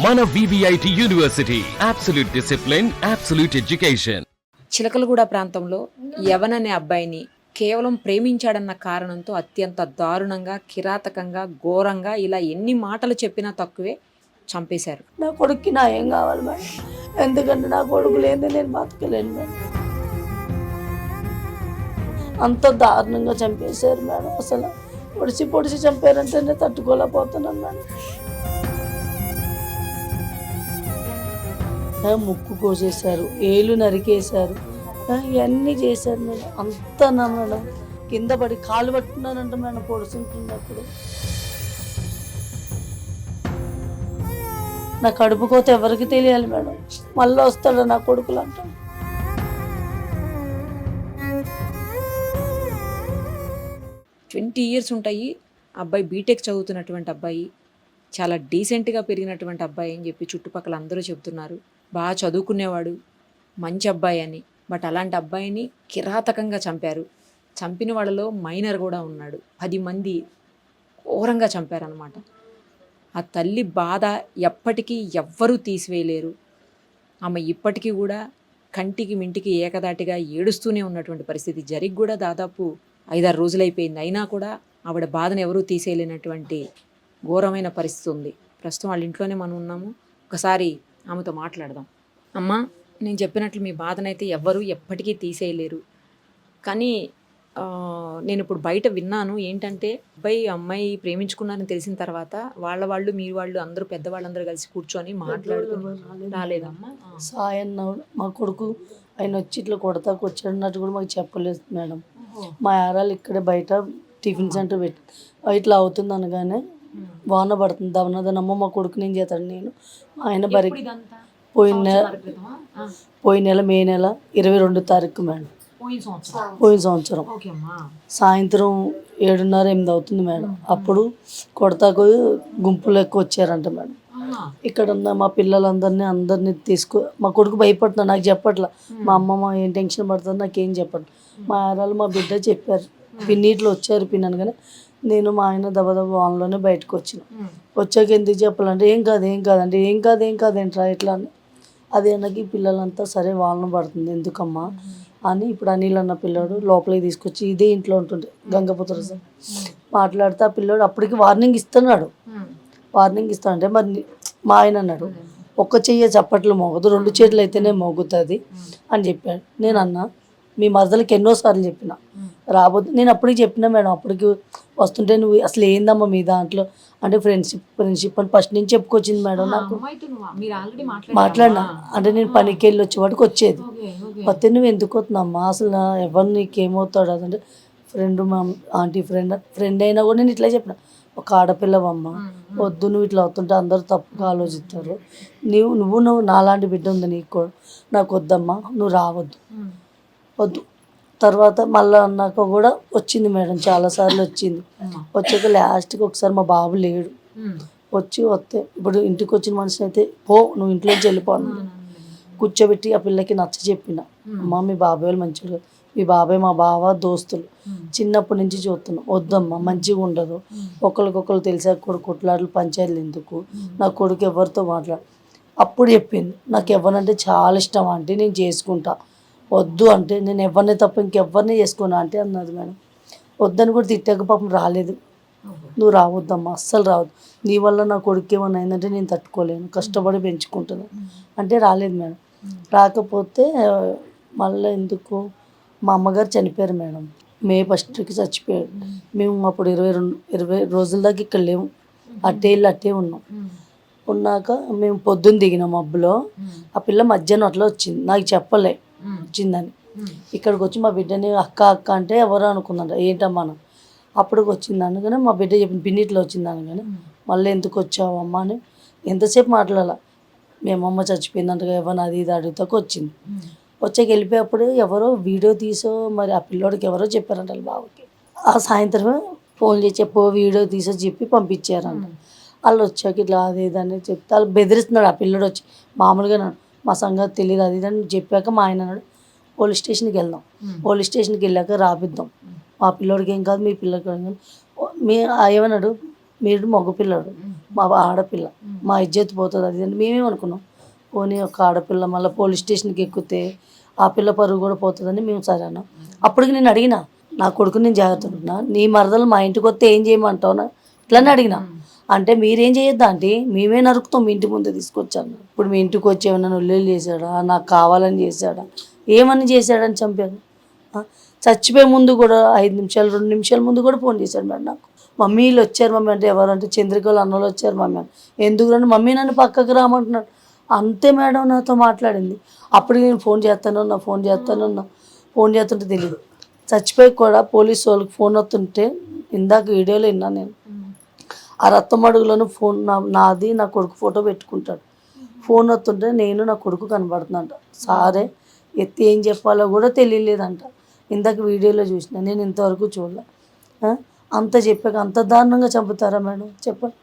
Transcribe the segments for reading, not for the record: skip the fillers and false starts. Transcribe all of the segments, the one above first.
మన VVIT university absolute discipline, absolute education. Chilkalguda ప్రాంతంలో యవన్ అనే అబ్బాయిని కేవలం ప్రేమించాడన్న కారణంతో అత్యంత దారుణంగా, కిరాతకంగా, ఘోరంగా ఇలా ఎన్ని మాటలు చెప్పినా తక్కువే చంపేశారు. నా కొడుక్కి నా ఏం కావాలి మేడం, ఎందుకంటే నా కొడుకు లేని నేను బతకలేను మేడం. అంత దారుణంగా చంపేశారు మేడం. అసలు పొడిచి చంపారంటే నేను తట్టుకోలేకపోతున్నాను మేడం. ముక్కు కోసేశారు, ఏళ్ళు నరికేశారు, ఇవన్నీ చేశారు మేడం. అంతా నా మేడం కింద పడి కాలు పట్టుకున్నానంట మేడం పొడుచుంటున్నప్పుడు. నా కడుపు కోత ఎవరికి తెలియాలి మేడం, మళ్ళీ వస్తాడు నా కొడుకులు అంట. years ఉంటాయి. అబ్బాయి బీటెక్ చదువుతున్నటువంటి అబ్బాయి, చాలా డీసెంట్గా పెరిగినటువంటి అబ్బాయి అని చెప్పి చుట్టుపక్కల అందరూ చెబుతున్నారు. బాగా చదువుకునేవాడు, మంచి అబ్బాయి అని. బట్ అలాంటి అబ్బాయిని కిరాతకంగా చంపారు. చంపిన వాళ్ళలో మైనర్ కూడా ఉన్నాడు. 10 మంది ఘోరంగా చంపారనమాట. ఆ తల్లి బాధ ఎప్పటికీ ఎవ్వరూ తీసివేయలేరు. ఆమె ఇప్పటికీ కూడా కంటికి మింటికి ఏకదాటిగా ఏడుస్తూనే ఉన్నటువంటి పరిస్థితి. జరిగి కూడా దాదాపు 5-6 రోజులు అయిపోయింది. అయినా కూడా ఆవిడ బాధను ఎవరూ తీసేయలేనటువంటి ఘోరమైన పరిస్థితి ఉంది. ప్రస్తుతం వాళ్ళ ఇంట్లోనే మనం ఉన్నాము. ఒకసారి ఆమెతో మాట్లాడదాం. అమ్మా, నేను చెప్పినట్లు మీ బాధనైతే ఎవ్వరూ ఎప్పటికీ తీసేయలేరు. కానీ నేను ఇప్పుడు బయట విన్నాను ఏంటంటే, అమ్మాయి ప్రేమించుకున్నారని తెలిసిన తర్వాత వాళ్ళు మీరు వాళ్ళు అందరూ పెద్దవాళ్ళందరూ కలిసి కూర్చొని మాట్లాడుకుని రాలేదమ్మా. సాయన్న మా కొడుకు ఆయన వచ్చి ఇట్లా కొడతాకు వచ్చాడన్నట్టు కూడా మాకు చెప్పలేదు మేడం. మా యారాలు ఇక్కడే బయట టిఫిన్ సెంటర్ పెట్టి ఇట్లా అవుతుంది అనగానే వాన పడుతుంది దవనదనమ్మ మా కొడుకు నేను చేతాడు. నేను ఆయన పోయిన నెల మే నెల 22 తారీఖు మేడం, పోయిన సంవత్సరం సాయంత్రం 7:30-8 అవుతుంది మేడం. అప్పుడు కొడతాకు గుంపులు ఎక్కువ వచ్చారంట మేడం. ఇక్కడ ఉన్న మా అందరినీ మా కొడుకు భయపడుతున్నా, నాకు చెప్పట్లా. మా అమ్మమ్మ ఏం టెన్షన్ పడుతుంది నాకేం చెప్పట్లేదు. మా ఆరాలు మా బిడ్డ చెప్పారు, పిన్నీట్లో వచ్చారు పిన్నాను. కానీ నేను మా ఆయన దబదబ వాన్లోనే బయటకు వచ్చిన. వచ్చాక ఎందుకు చెప్పాలంటే ఏం కాదంటే ఏం కాదేంట్రా ఇట్లా అని. అదే నాకు పిల్లలంతా సరే వాళ్ళను పడుతుంది ఎందుకమ్మా అని. ఇప్పుడు అనిల్ అన్న పిల్లాడు లోపలికి తీసుకొచ్చి ఇదే ఇంట్లో ఉంటుండే గంగపుత్ర సార్ మాట్లాడితే ఆ పిల్లాడు అప్పటికి వార్నింగ్ ఇస్తున్నాడు. అంటే మరి మా ఆయన అన్నాడు, ఒక్క చెయ్యి చప్పట్లు మోగదు, 2 చేతులు అయితేనే మోగుతుంది అని చెప్పాడు. నేను అన్నా, మీ మరదలకి ఎన్నోసార్లు చెప్పిన రాబోద్దు. నేను అప్పటికి చెప్పినా మేడం. అప్పటికి వస్తుంటే నువ్వు అసలు ఏందమ్మా మీ దాంట్లో అంటే ఫ్రెండ్షిప్ అని ఫస్ట్ నుంచి చెప్పుకొచ్చింది మేడం. నాకు మాట్లాడినా అంటే నేను పనికి వెళ్ళి వచ్చేవాడికి వచ్చేది. వస్తే నువ్వు ఎందుకు వస్తున్నామ్మా అసలు ఎవరు నీకేమవుతాడు అదంటే మా ఆంటీ ఫ్రెండ్ అయినా కూడా నేను ఇట్లా చెప్పిన, ఒక ఆడపిల్లవమ్మ వద్దు, నువ్వు ఇట్లా అవుతుంటే అందరూ తప్పుగా ఆలోచిస్తారు. నువ్వు నాలాంటి బిడ్డ ఉంది నీకు కూడా, నాకు వద్దమ్మా నువ్వు రావద్దు వద్దు. తర్వాత మళ్ళీ అన్నాక కూడా వచ్చింది మేడం, చాలాసార్లు వచ్చింది. వచ్చాక లాస్ట్కి ఒకసారి మా బాబు లేడు, వస్తే ఇప్పుడు ఇంటికి వచ్చిన మనిషిని అయితే నువ్వు ఇంట్లోంచి వెళ్ళిపోను కూర్చోబెట్టి ఆ పిల్లకి నచ్చ చెప్పిన, అమ్మ మీ బాబాయ్ వాళ్ళు మంచిగా, మీ బాబాయ్ మా బావ దోస్తులు చిన్నప్పటి నుంచి చూస్తున్నాం, వద్దమ్మా మంచిగా ఉండదు, ఒకరికొకరు తెలిసాక కూడా కొట్లాటలు పంచాయతీలు ఎందుకు, నా కొడుకు ఎవరితో మాట్లాడు. అప్పుడు చెప్పింది, నాకు ఎవరంటే చాలా ఇష్టం అంటే నేను చేసుకుంటా, వద్దు అంటే నేను ఎవరిని తప్ప ఇంకెవరిని చేసుకున్నా అంటే అన్నది మేడం. వద్దని కూడా తిట్టాక పాపం రాలేదు. నువ్వు రావద్దమ్మా అస్సలు రావద్దు, నీ వల్ల నా కొడుకు ఏమన్నా అయిందంటే నేను తట్టుకోలేను, కష్టపడి పెంచుకుంటాను అంటే రాలేదు మేడం. రాకపోతే మళ్ళీ ఎందుకు మా అమ్మగారు చనిపోయారు మేడం. మే 1కి చచ్చిపోయారు. మేము అప్పుడు 20 రోజుల దాకా ఇక్కడ లేము, అట్టే ఉన్నాక మేము పొద్దున్న దిగినాం మబ్బులో. ఆ పిల్ల మధ్యాహ్నం అట్లా వచ్చింది, నాకు చెప్పలే వచ్చిందని. ఇక్కడికి వచ్చి మా బిడ్డని అక్క అంటే ఎవరు అనుకుందంట, ఏంటమ్మా అప్పటికి వచ్చింది అనగానే మా బిడ్డ చెప్పింది పిన్నిట్లో వచ్చింది అనగానే మళ్ళీ ఎందుకు వచ్చావమ్మా అని ఎంతసేపు మాట్లాడాల. మేమమ్మ చచ్చిపోయిందంటగా ఎవరు అది ఇది అడుగుతాకు వచ్చింది. వచ్చాక వెళ్ళిపోయేప్పుడు ఎవరో వీడియో తీసో మరి ఆ పిల్లోడికి ఎవరో చెప్పారంట వాళ్ళ బావకి. ఆ సాయంత్రమే ఫోన్ చేసి వీడియో తీసో చెప్పి పంపించారంట. వాళ్ళు వచ్చాక ఇట్లా అది ఇదని చెప్తే వాళ్ళు బెదిరిస్తున్నాడు ఆ పిల్లడు వచ్చి. మామూలుగా మా సంగతి తెలియదు అది ఇదని చెప్పాక మా ఆయన అన్నాడు, పోలీస్ స్టేషన్కి వెళ్దాం, పోలీస్ స్టేషన్కి వెళ్ళాక రాపిద్దాం, మా పిల్లోడికి ఏం కాదు మీ పిల్లడికి ఏం కాదు. ఏమన్నాడు, మీరు మగపిల్లడు మా ఆడపిల్ల, మా ఇజ్జత్ పోతుంది అది అని మేమేమనుకున్నాం. పోనీ ఒక ఆడపిల్ల మళ్ళీ పోలీస్ స్టేషన్కి ఎక్కితే ఆ పిల్ల పరుగు కూడా పోతుందని మేము సరే అన్నాం. అప్పటికి నేను అడిగిన నా కొడుకు నేను జాగ్రత్త ఉంటున్నా, నీ మరదలు మా ఇంటికి వస్తే ఏం చేయమంటావు ఇట్లనే అడిగిన. అంటే మీరేం చేయొద్దా అంటే మేమే నరుకుతాం మీ ఇంటి ముందే తీసుకొచ్చాను. ఇప్పుడు మీ ఇంటికి వచ్చి ఏమన్నా నొల్లేలు చేశాడా, నాకు కావాలని చేశాడా, ఏమని చేశాడని చంపాను. చచ్చిపోయే ముందు కూడా 5 నిమిషాలు 2 నిమిషాల ముందు కూడా ఫోన్ చేశాడు మేడం నాకు. మమ్మీ వీళ్ళు వచ్చారు మమ్మీ అంటే ఎవరంటే చంద్రికలు అన్నలు వచ్చారు మమ్మీ అని. ఎందుకు రండి మమ్మీ నన్ను పక్కకు రామంటున్నాడు. అంతే మేడం నాతో మాట్లాడింది. అప్పటికి నేను ఫోన్ చేస్తానన్నా ఫోన్ చేస్తుంటే తెలియదు. చచ్చిపోయి కూడా పోలీసు వాళ్ళకి ఫోన్ వస్తుంటే ఇందాక వీడియోలో విన్నాను నేను. ఆ రక్తం అడుగులను ఫోన్ నాది నా కొడుకు ఫోటో పెట్టుకుంటాడు. ఫోన్ వస్తుంటే నేను నా కొడుకు కనబడుతుందంట. సారే ఎత్తి ఏం చెప్పాలో కూడా తెలియలేదంట. ఇందాక వీడియోలో చూసిన, నేను ఇంతవరకు చూడలే. అంత చెప్పాక అంత దారుణంగా చంపుతారా మేడం చెప్పండి.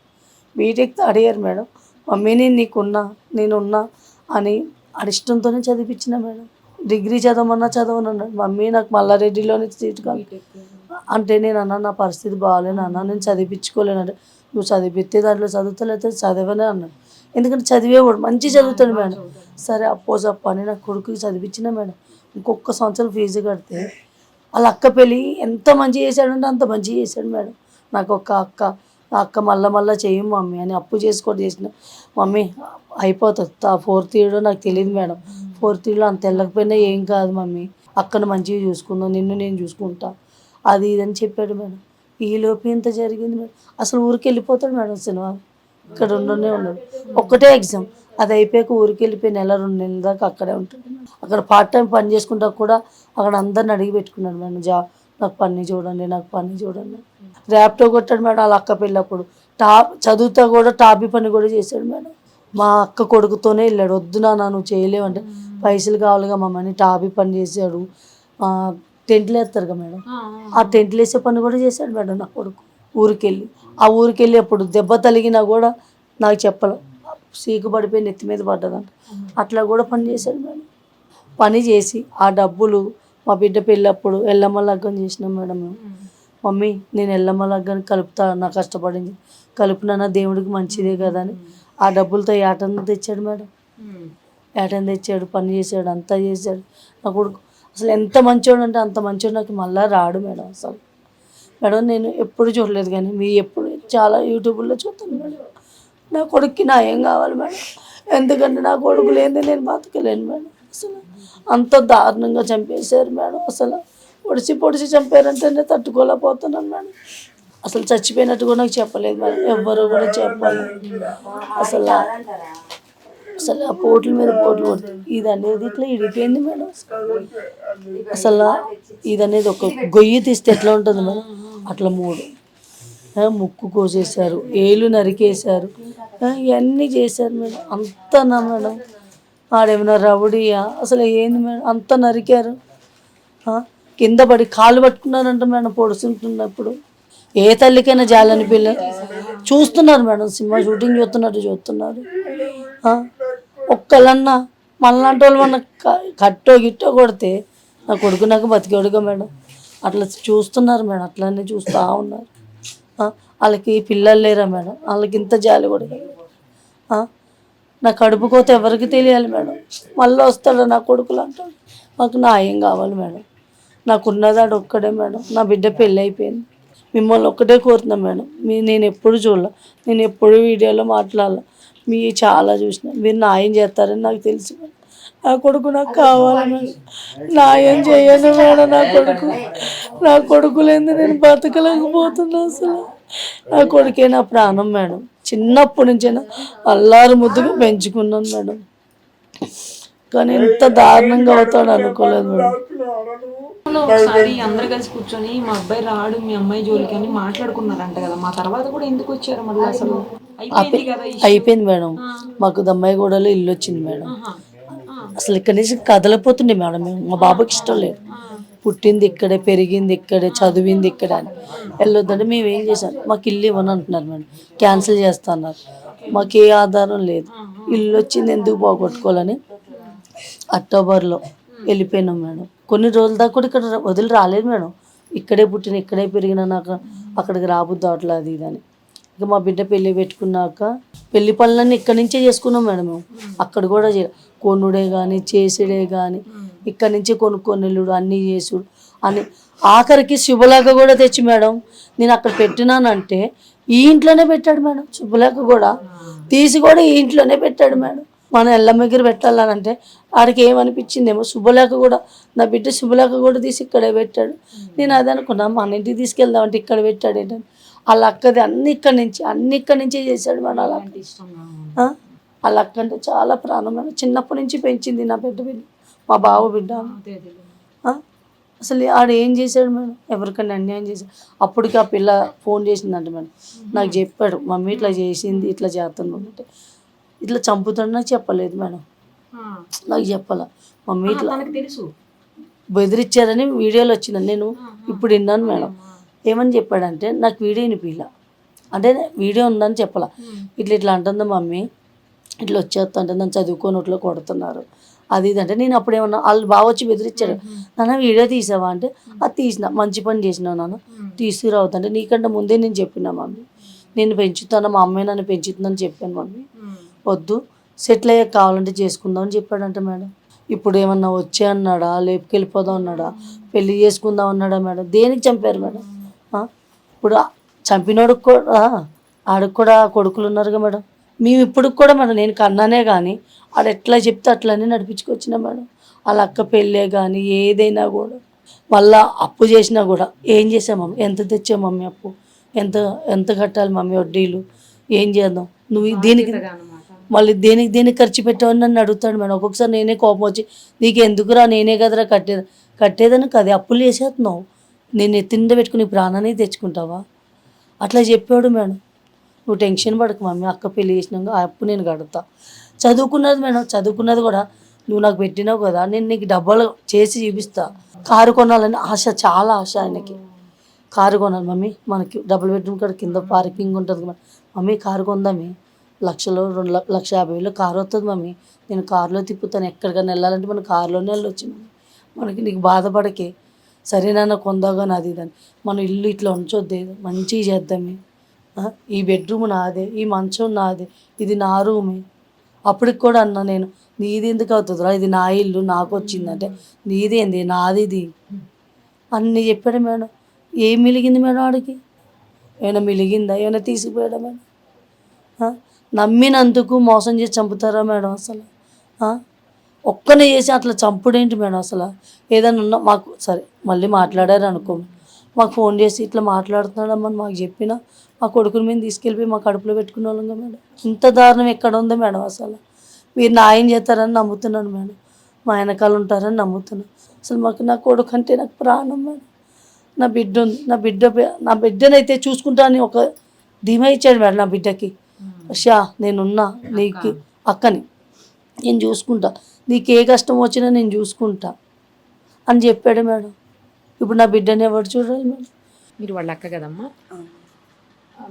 బీటెక్ అడిగారు మేడం, మమ్మీ నేను నీకున్నా నేనున్నా అని అడిష్టంతోనే చదివించిన మేడం. డిగ్రీ చదవనన్నాడు. మమ్మీ నాకు మల్లారెడ్డిలోనే సీట్ కాదు అంటే నేను అన్నా నా పరిస్థితి బాగాలేను అన్నా, నేను చదివించుకోలేనంటే నువ్వు చదివిస్తే దాంట్లో చదువుతలేతే చదవనే అన్నాడు. ఎందుకంటే చదివేవాడు మంచి చదువుతాడు మేడం. సరే అప్ప అని నా కొడుకుకి చదివించిన మేడం. ఇంకొక సంవత్సరం ఫీజు కడితే వాళ్ళ అక్క పెళ్ళి ఎంత మంచి చేశాడంటే అంత మంచి చేశాడు మేడం. నాకు ఒక అక్క, ఆ అక్క మళ్ళా చెయ్యం మమ్మీ అని అప్పు చేసుకోవడం చేసిన. మమ్మీ అయిపోతుంది 4th ఇయర్ నాకు తెలియదు మేడం. 4th ఇయర్లో అంత వెళ్ళకపోయినా ఏం కాదు మమ్మీ, అక్కను మంచిగా చూసుకుందాం, నిన్ను నేను చూసుకుంటా అది ఇదని చెప్పాడు మేడం. ఈలోపు ఇంత జరిగింది మేడం. అసలు ఊరికి వెళ్ళిపోతాడు మేడం సినిమా, ఇక్కడ ఉండనే ఉన్నాడు. ఒక్కటే ఎగ్జామ్ అది అయిపోయాక ఊరికి వెళ్ళిపోయి 1-2 నెలల దాకా అక్కడే ఉంటాడు. అక్కడ పార్ట్ టైం పని చేసుకుంటా కూడా అక్కడ అందరిని అడిగి పెట్టుకున్నాడు మేడం. నాకు పని చూడండి. ర్యాప్టో కొట్టాడు మేడం వాళ్ళ అక్క పెళ్ళప్పుడు. చదువుతా కూడా టాపీ పని కూడా చేశాడు మేడం. మా అక్క కొడుకుతోనే వెళ్ళాడు. వద్దు నాన్న నువ్వు చేయలేవంటే పైసలు కావాలిగా మమ్మల్ని టాపీ పని చేశాడు. టెంట్లు వేస్తారు కదా మేడం, ఆ టెంట్లు వేసే పని కూడా చేశాడు మేడం నా కొడుకు. ఆ ఊరికి వెళ్ళి అప్పుడు దెబ్బ తలిగినా కూడా నాకు చెప్పలే, సీకు పడిపోయి నెత్తి మీద పడ్డదంట. అట్లా కూడా పని చేశాడు మేడం. పని చేసి ఆ డబ్బులు మా బిడ్డ పెళ్ళప్పుడు ఎల్లమ్మ లగ్గం చేసినాం మేడం మేము. మమ్మీ నేను ఎల్లమ్మ లగ్గాన్ని కలుపుతా, నా కష్టపడింది కలుపునా దేవుడికి మంచిదే కదా అని ఆ డబ్బులతో ఏటను తెచ్చాడు మేడం. ఏటను తెచ్చాడు, పని చేశాడు, అంతా చేశాడు. నా కొడుకు అసలు ఎంత మంచోడు అంటే అంత మంచోడు. నాకు మళ్ళీ రాడు మేడం అసలు. మేడం నేను ఎప్పుడు చూడలేదు కానీ మీ ఎప్పుడు చాలా యూట్యూబ్లో చూస్తాను మేడం. నా కొడుక్కి నా ఏం కావాలి మేడం, ఎందుకంటే నా కొడుకు లేనిదే నేను బతకలేను మేడం. అసలు అంత దారుణంగా చంపేశారు మేడం. అసలు పొడిచి చంపారంటేనే తట్టుకోలేకపోతున్నాను మేడం. అసలు చచ్చిపోయినట్టు కూడా నాకు చెప్పలేదు మేడం, ఎవ్వరు కూడా చెప్పాలి. అసలు ఆ పోట్ల మీద పోట్లు కొడుతుంది. ఇది అనేది ఇట్లా ఇడిపోయింది మేడం. అసలు ఇది అనేది ఒక గొయ్యి తీస్తే ఎట్లా ఉంటుంది మేడం అట్లా 3 ముక్కు కోసేశారు, ఏళ్ళు నరికేశారు, ఇవన్నీ చేశారు మేడం. అంతనా మేడం ఆడేమైనా రౌడీయా అసలు ఏంది మేడం, అంత నరికారు. కింద పడి కాళ్ళు పట్టుకున్నారంట మేడం పొడుచుంటున్నప్పుడు. ఏ తల్లికైనా జాలని పిల్ల చూస్తున్నారు మేడం, సినిమా షూటింగ్ చూస్తున్నారు. ఒక్కళ్ళన్నా మళ్ళాంటి వాళ్ళు మన కట్టో గిట్టో కొడితే నా కొడుకు నాకు బతికేడుగా మేడం. అట్లా చూస్తున్నారు మేడం, అట్లనే చూస్తూ ఉన్నారు. వాళ్ళకి పిల్లలు లేరా మేడం, వాళ్ళకి ఇంత జాలి కూడా. నా కడుపు కోత ఎవరికి తెలియాలి మేడం. మళ్ళీ వస్తాడు నా కొడుకులు అంటాడు. మాకు న్యాయం కావాలి మేడం. నాకున్నదాడు ఒక్కడే మేడం. నా బిడ్డ పెళ్ళి అయిపోయింది. మిమ్మల్ని ఒక్కటే కోరుతున్నాను మేడం. నేను ఎప్పుడు చూడలే, నేను ఎప్పుడు వీడియోలో మాట్లాడాల, మీ చాలా చూసిన, మీరు న్యాయం చేస్తారని నాకు తెలుసు మేడం. నా కొడుకు నాకు కావాలి మేడం, న్యాయం చేయను మేడం. నా కొడుకు లేని నేను బతకలేకపోతున్నా. అసలు నా కొడుకే నా ప్రాణం మేడం. చిన్నప్పటి నుంచైనా అల్లారు ముద్దుగా పెంచుకున్నాను మేడం, కానీ ఇంత దారుణంగా అవుతాడు అనుకోలేదు మేడం. ఒకసారి అందరు కలిసి కూర్చొని మా అబ్బాయి రాడు మీ అమ్మాయి జోలికి అని మాట్లాడుకున్నారంట కదా, మా తర్వాత కూడా ఎందుకు వచ్చారు మళ్ళీ? అసలు అయిపోయింది మేడం. మాకు దమ్మాయిగూడలో ఇల్లు వచ్చింది మేడం. అసలు ఇక్కడి నుంచి కదలపోతుండే మేడం. మేము మా బాబాకి ఇష్టం లేదు, పుట్టింది ఇక్కడే, పెరిగింది ఇక్కడే, చదివింది ఇక్కడే అని వెళ్ళొద్దంటే మేము ఏం చేసాం, మాకు ఇల్లు ఇవ్వను అంటున్నారు మేడం, క్యాన్సిల్ చేస్తా అన్నారు. మాకు ఏ ఆధారం లేదు, ఇల్లు వచ్చింది ఎందుకు పోగొట్టుకోవాలని అక్టోబర్లో వెళ్ళిపోయినాం మేడం. కొన్ని రోజుల దాకా కూడా ఇక్కడ వదిలి రాలేదు మేడం. ఇక్కడే పుట్టిన ఇక్కడే పెరిగిన నాకు అక్కడికి రాబుద్దు అట్లా అది ఇదని ఇక మా బిడ్డ పెళ్ళి పెట్టుకున్నాక పెళ్లి పనులన్నీ ఇక్కడి నుంచే చేసుకున్నాం మేడం మేము. అక్కడ కూడా కొనుడే కానీ చేసేడే కానీ ఇక్కడి నుంచి కొనుక్కొనిల్లుడు అన్నీ చేసుడు అని ఆఖరికి శుభలేఖ కూడా తెచ్చి మేడం నేను అక్కడ పెట్టినానంటే ఈ ఇంట్లోనే పెట్టాడు మేడం. శుభలేఖ కూడా తీసి కూడా ఈ ఇంట్లోనే పెట్టాడు మేడం. మనం ఎల్లమ్మ దగ్గర పెట్టాలనంటే ఆడికి ఏమనిపించిందేమో శుభలేఖ కూడా నా బిడ్డ శుభలేఖ కూడా తీసి ఇక్కడే పెట్టాడు. నేను అదే అనుకున్నా మన ఇంటికి తీసుకెళ్దామంటే ఇక్కడ పెట్టాడు ఏంటని. వాళ్ళ అక్కది అన్ని ఇక్కడి నుంచే చేశాడు మేడం. అలా వాళ్ళ అక్క అంటే చాలా ప్రాణం మేడం. చిన్నప్పటి నుంచి పెంచింది నా బిడ్డ మా బావ బిడ్డ. అసలు ఆడు ఏం చేశాడు మేడం, ఎవరికైనా అన్యాయం చేశాడు. అప్పటికి ఆ పిల్ల ఫోన్ చేసిందంట మేడం, నాకు చెప్పాడు మమ్మీ ఇట్లా చేసింది ఇట్లా చేస్తున్నాడు అంటే. ఇట్లా చంపుతాడు నాకు చెప్పలేదు మేడం, నాకు చెప్పాల మమ్మీ ఇట్లా తెలుసు బెదిరించారని వీడియోలో వచ్చిందని నేను ఇప్పుడు విన్నాను మేడం. ఏమని చెప్పాడంటే నాకు వీడియో వినిపిలా అంటే వీడియో ఉందని చెప్పాల. ఇట్లా అంటుందా మమ్మీ ఇట్లా వచ్చేస్తా అంటే నన్ను చదువుకోనట్లో కొడుతున్నారు అది ఇది అంటే. నేను అప్పుడు ఏమన్నా వాళ్ళు బాగా వచ్చి బెదిరించాడు, నాన్న వీడియో తీసావా అంటే అది తీసిన, మంచి పని చేసినావు నాన్న తీసుకురావద్దంటే నీకంటే ముందే నేను చెప్పినా మమ్మీ నేను పెంచుతాను మా అమ్మాయి నన్ను పెంచుతుందని చెప్పాను మమ్మీ, వద్దు సెటిల్ అయ్యాక కావాలంటే చేసుకుందాం అని చెప్పాడంట మేడం. ఇప్పుడు ఏమన్నా వచ్చే అన్నాడా, లేపుకెళ్ళిపోదాం అన్నాడా, పెళ్లి చేసుకుందాం అన్నాడా మేడం? దేనికి చంపారు మేడం? ఇప్పుడు చంపినోడికి కూడా ఆడికి కూడా కొడుకులు ఉన్నారుగా మేడం. మేము ఇప్పుడు కూడా మేడం నేను కన్నానే కానీ ఆడ ఎట్లా చెప్తే అట్లనే నడిపించుకొచ్చినా మేడం. వాళ్ళ అక్క పెళ్ళే కానీ ఏదైనా కూడా మళ్ళా అప్పు చేసినా కూడా ఏం చేసాం మమ్మీ, ఎంత తెచ్చావు మమ్మీ అప్పు, ఎంత ఎంత కట్టాలి మమ్మీ వడ్డీలు, ఏం చేద్దాం నువ్వు దీనికి మళ్ళీ దేనికి ఖర్చు పెట్టావని నన్ను అడుగుతాడు మేడం. ఒక్కొక్కసారి నేనే కోపం వచ్చి నీకు ఎందుకురా నేనే కదరా కట్టేదని కదే అప్పులు చేసేస్తున్నావు, నేను ఎత్తిండ పెట్టుకుని ప్రాణాన్ని తెచ్చుకుంటావా అట్లా చెప్పాడు మేడం. నువ్వు టెన్షన్ పడకు మమ్మీ అక్క పెళ్ళి చేసినాక ఆ అప్పు నేను కడతా. చదువుకున్నది మేడం, చదువుకున్నది కూడా నువ్వు నాకు పెట్టినావు కదా నేను నీకు డబ్బులు చేసి చూపిస్తా. కారు కొనాలని ఆశ, చాలా ఆశ ఆయనకి. కారు కొనాలి మమ్మీ, మనకి డబుల్ బెడ్రూమ్ కాడ కింద పార్కింగ్ ఉంటుంది కదా మమ్మీ, కారు కొందామే, 1,50,000 కారు వస్తుంది మమ్మీ, నేను కారులో తిప్పుతాను, ఎక్కడికైనా వెళ్ళాలంటే మనం కారులోనే వెళ్ళొచ్చు మమ్మీ, మనకి నీకు బాధపడకే, సరేనా కొందాగాని అది ఇదని, మన ఇల్లు ఇట్లా ఉంచొద్దే, మంచిగా చేద్దామే, ఈ బెడ్రూమ్ నాదే, ఈ మంచం నాదే, ఇది నా రూమే. అప్పటికి కూడా అన్నా నేను నీది ఎందుకు అవుతుందిరా, ఇది నా ఇల్లు నాకు వచ్చిందంటే నీదేంది నాది ఇది అన్నీ చెప్పాడు మేడం. ఏం మిలిగింది మేడం వాడికి, ఏమైనా మిలిగిందా, ఏమైనా తీసిపోయాడా మేడం? నమ్మినందుకు మోసం చేసి చంపుతారా మేడం అసలు? ఒక్కనే చేసి అట్లా చంపుడేంటి మేడం అసలు? ఏదైనా ఉన్నా మాకు సరే మళ్ళీ మాట్లాడారు అనుకో, మాకు ఫోన్ చేసి ఇట్లా మాట్లాడుతున్నాడమ్మని మాకు చెప్పినా మా కొడుకుని మేము తీసుకెళ్ళిపోయి మా కడుపులో పెట్టుకునే వాళ్ళంగా మేడం. ఇంత దారుణం ఎక్కడ ఉందో మేడం అసలు? మీరు న్యాయం చేస్తారని నమ్ముతున్నాను మేడం, మా వెనకాల ఉంటారని నమ్ముతున్నాను. అసలు మాకు నా కొడుకు అంటే నాకు ప్రాణం మేడం. నా బిడ్డ ఉంది, నా బిడ్డనైతే చూసుకుంటానని ఒక ధీమా ఇచ్చాడు మేడం నా బిడ్డకి. షా నేనున్నా నీకు అక్కని, నేను చూసుకుంటా, నీకు ఏ కష్టం వచ్చినా నేను చూసుకుంటా అని చెప్పాడు మేడం. ఇప్పుడు నా బిడ్డని ఎవరు చూడాలి మేడం? మీరు వాళ్ళ అక్క కదమ్మా,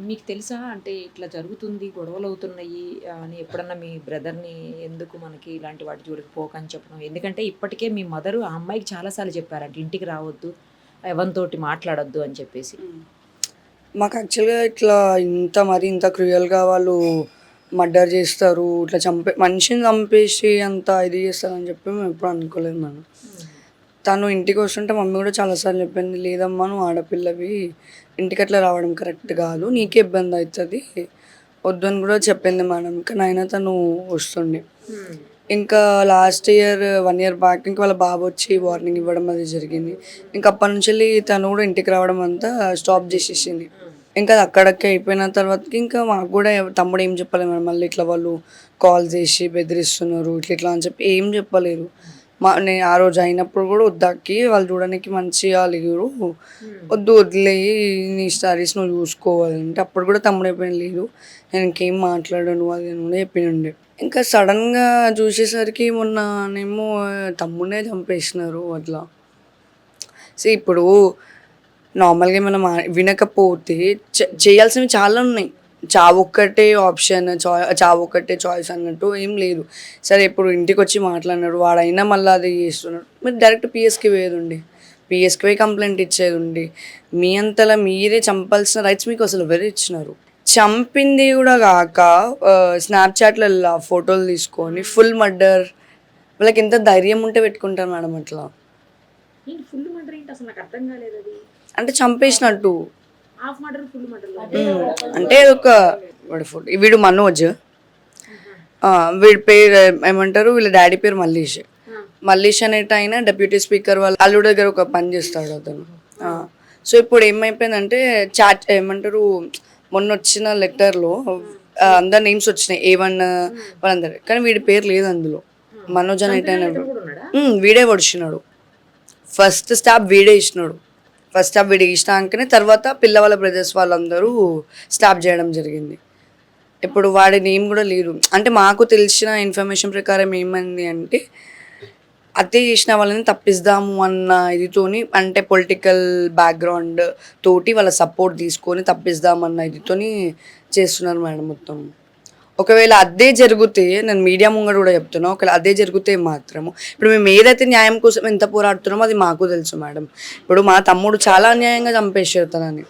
మీకు తెలుసా అంటే ఇట్లా జరుగుతుంది, గొడవలు అవుతున్నాయి అని ఎప్పుడన్నా మీ బ్రదర్ని ఎందుకు మనకి ఇలాంటి వాటి జోలికి పోకని చెప్పడం? ఎందుకంటే ఇప్పటికే మీ మదరు ఆ అమ్మాయికి చాలాసార్లు చెప్పారంట ఇంటికి రావద్దు, ఎవరితోటి మాట్లాడొద్దు అని చెప్పేసి. మాకు యాక్చువల్గా ఇట్లా ఇంత క్రూయల్గా వాళ్ళు మర్డర్ చేస్తారు, ఇట్లా మనిషిని చంపేసి అంత ఇది చేస్తారని చెప్పి మేము ఎప్పుడు అనుకోలేదు మేడం. తను ఇంటికి వస్తుంటే మమ్మీ కూడా చాలాసార్లు చెప్పింది, లేదమ్మా నువ్వు ఆడపిల్లవి, ఇంటికి అట్లా రావడం కరెక్ట్ కాదు, నీకే ఇబ్బంది అవుతుంది, వద్దు అని కూడా చెప్పింది మేడం. కానీ అయినా తను వస్తుండే. ఇంకా లాస్ట్ ఇయర్ 1 year బ్యాక్ ఇంకా వాళ్ళ బాబు వచ్చి వార్నింగ్ ఇవ్వడం అది జరిగింది. ఇంకా అప్పటి నుంచి తను కూడా ఇంటికి రావడం అంతా స్టాప్ చేసేసింది. ఇంకా అది అక్కడికి అయిపోయిన తర్వాతకి ఇంకా మాకు కూడా తమ్ముడు ఏం చెప్పలేదు మేడం. మళ్ళీ ఇట్లా వాళ్ళు కాల్ చేసి బెదిరిస్తున్నారు ఇట్లా అని చెప్పి ఏం చెప్పలేరు. నేను ఆ రోజు అయినప్పుడు కూడా వద్దాకి వాళ్ళు చూడడానికి మంచిగా లేరు, వద్దు వదిలేయి నీ స్టడీస్ నువ్వు చూసుకోవాలంటే అప్పుడు కూడా తమ్ముడు అయిపోయిన లేదు నేను ఇంకేం మాట్లాడను అది అని కూడా చెప్పినండే. ఇంకా సడన్గా చూసేసరికి మొన్ననేమో తమ్ముడే చంపేసినారు అట్లా. సో ఇప్పుడు నార్మల్గా మనం వినకపోతే చేయాల్సినవి చాలా ఉన్నాయి. చావొక్కటే ఆప్షన్, చావొక్కటే చాయిస్ అన్నట్టు ఏం లేదు. సరే ఇప్పుడు ఇంటికి వచ్చి మాట్లాడినాడు వాడైనా మళ్ళీ అది చేస్తున్నాడు, మీరు డైరెక్ట్ పిఎస్కి పోయేది, పిఎస్కి పోయి కంప్లైంట్ ఇచ్చేది. మీ అంతలా మీరే చంపాల్సిన రైట్స్ మీకు అసలు ఎవరు ఇచ్చినారు? చంపింది కూడా కాక స్నాప్చాట్లో ఫోటోలు తీసుకొని ఫుల్ మర్డర్. వాళ్ళకి ఎంత ధైర్యం ఉంటే పెట్టుకుంటారు మేడం అట్లా. ఫుల్ మర్డర్ ఏంటి అసలు నాకు అర్థం కాలేదు. అది అంటే చంపేసినట్టు. హాఫ్ మర్డర్ ఫుల్ మర్డర్ అంటే ఒక వాడి ఫోటో, వీడు మనోజ్, వీడి పేరు ఏమంటారు, వీళ్ళ డాడీ పేరు మల్లేష్. మల్లేష్ అనేట ఆయన డిప్యూటీ స్పీకర్ వాళ్ళ అల్లుడి దగ్గర ఒక పని చేస్తాడు అతను. సో ఇప్పుడు ఏమైపోయిందంటే చాట్ ఏమంటారు, మొన్న వచ్చిన లెటర్లో అందరు నేమ్స్ వచ్చినాయి A1 వాళ్ళందరూ, కానీ వీడి పేరు లేదు అందులో. మనోజ్ అనేట ఆయన వీడే పొడిచినాడు. ఫస్ట్ స్టాప్ వీడే ఇచ్చినాడు. ఫస్ట్ స్టాప్ వీడే ఇచ్చినాకనే తర్వాత పిల్లవాళ్ళ బ్రదర్స్ వాళ్ళందరూ స్టాప్ చేయడం జరిగింది. ఇప్పుడు వాడి నేమ్ కూడా లేదు. అంటే మాకు తెలిసిన ఇన్ఫర్మేషన్ ప్రకారం ఏమైంది అంటే హత్య చేసిన వాళ్ళని తప్పిస్తాము అన్న ఇదితోని, అంటే పొలిటికల్ బ్యాక్గ్రౌండ్ తోటి వాళ్ళ సపోర్ట్ తీసుకొని తప్పిస్తామన్న ఇదితోని చేస్తున్నారు మేడం మొత్తం. ఒకవేళ అదే జరిగితే, నేను మీడియా ముంగడ కూడా చెప్తున్నా, ఒకవేళ అదే జరిగితే మాత్రము ఇప్పుడు మేము ఏదైతే న్యాయం కోసం ఎంత పోరాడుతున్నామో అది మాకు తెలుసు మేడం. ఇప్పుడు మా తమ్ముడు చాలా అన్యాయంగా చంపేసారు తనని.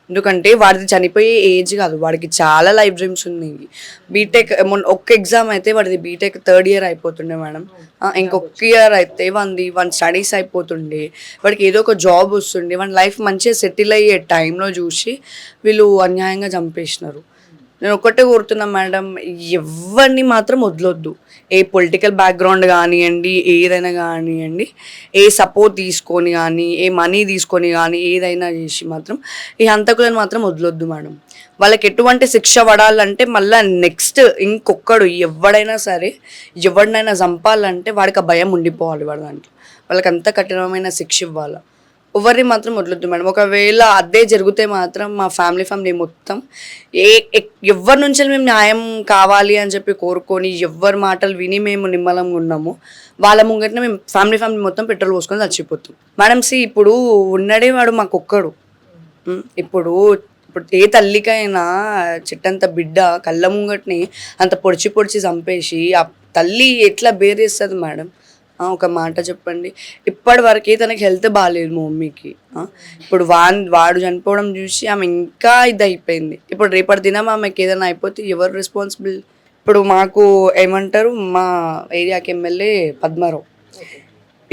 ఎందుకంటే వాడిది చనిపోయే ఏజ్ కాదు, వాడికి చాలా లైఫ్ డ్రీమ్స్ ఉన్నాయి. బీటెక్ మొన్న ఒక్క ఎగ్జామ్ అయితే వాడిది బీటెక్ 3rd ఇయర్ అయిపోతుండే మేడం. ఇంకొక ఇయర్ అయితే వాడి స్టడీస్ అయిపోతుండే, వాడికి ఏదో ఒక జాబ్ వస్తుండే, వాడి లైఫ్ మంచిగా సెటిల్ అయ్యే టైంలో చూసి వీళ్ళు అన్యాయంగా చంపేసినారు. నేను ఒక్కటే కోరుతున్నా మేడం, ఎవరిని మాత్రం వదలొద్దు. ఏ పొలిటికల్ బ్యాక్గ్రౌండ్ కానివ్వండి, ఏదైనా కానివ్వండి, ఏ సపోర్ట్ తీసుకొని కానీ, ఏ మనీ తీసుకొని కానీ, ఏదైనా చేసి మాత్రం ఈ హంతకులను మాత్రం వదలొద్దు మేడం. వాళ్ళకి ఎటువంటి శిక్ష పడాలంటే మళ్ళీ నెక్స్ట్ ఇంకొకడు ఎవడైనా సరే ఎవరినైనా చంపాలంటే వాడికి ఆ భయం ఉండిపోవాలి. వాడు దాంట్లో వాళ్ళకి అంత కఠినమైన శిక్ష ఇవ్వాలి. ఎవరిని మాత్రం వదలొద్దు మేడం. ఒకవేళ అదే జరిగితే మాత్రం మా ఫ్యామిలీ మొత్తం ఎవరి నుంచి మేము న్యాయం కావాలి అని చెప్పి కోరుకొని ఎవరి మాటలు విని మేము నిమ్మలంగా ఉన్నాము, వాళ్ళ ముంగటనే మేము ఫ్యామిలీ మొత్తం పెట్రోల్ పోసుకొని చచ్చిపోతాం మేడం. ఇప్పుడు ఉన్నడే వాడు మాకొక్కడు. ఇప్పుడు ఏ తల్లికైనా చెట్టంత బిడ్డ కళ్ళ ముంగట్ని అంత పొడిచి చంపేసి ఆ తల్లి ఎట్లా బేరేస్తుంది మేడం? ఒక మాట చెప్పండి. ఇప్పటి వరకే తనకి హెల్త్ బాగాలేదు మా మమ్మీకి. ఇప్పుడు వాడు చనిపోవడం చూసి ఆమె ఇంకా ఇది అయిపోయింది. ఇప్పుడు రేపటి దినం ఆమెకి ఏదైనా అయిపోతే ఎవరు రెస్పాన్సిబుల్? ఇప్పుడు మాకు ఏమంటారు, మా ఏరియాకి ఎమ్మెల్యే పద్మారావు